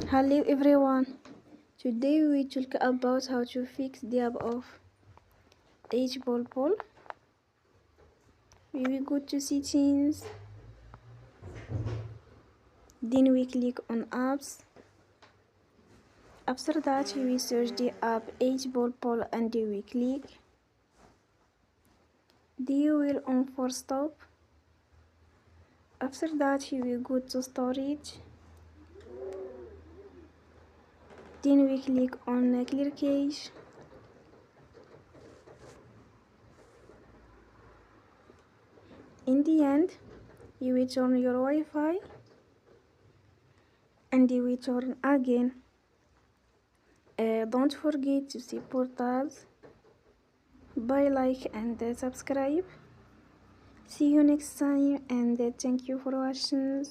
Hello everyone. Today we talk about how to fix the app of HBallPol. We will go to settings. Then we click on apps. After that we search the app HBallPol and we click. Then you will on force stop. After that you will go to storage. Then we click on clear cache. In the end, you will turn your Wi-Fi and you will turn again. Don't forget to support us by like and subscribe. See you next time and thank you for watching.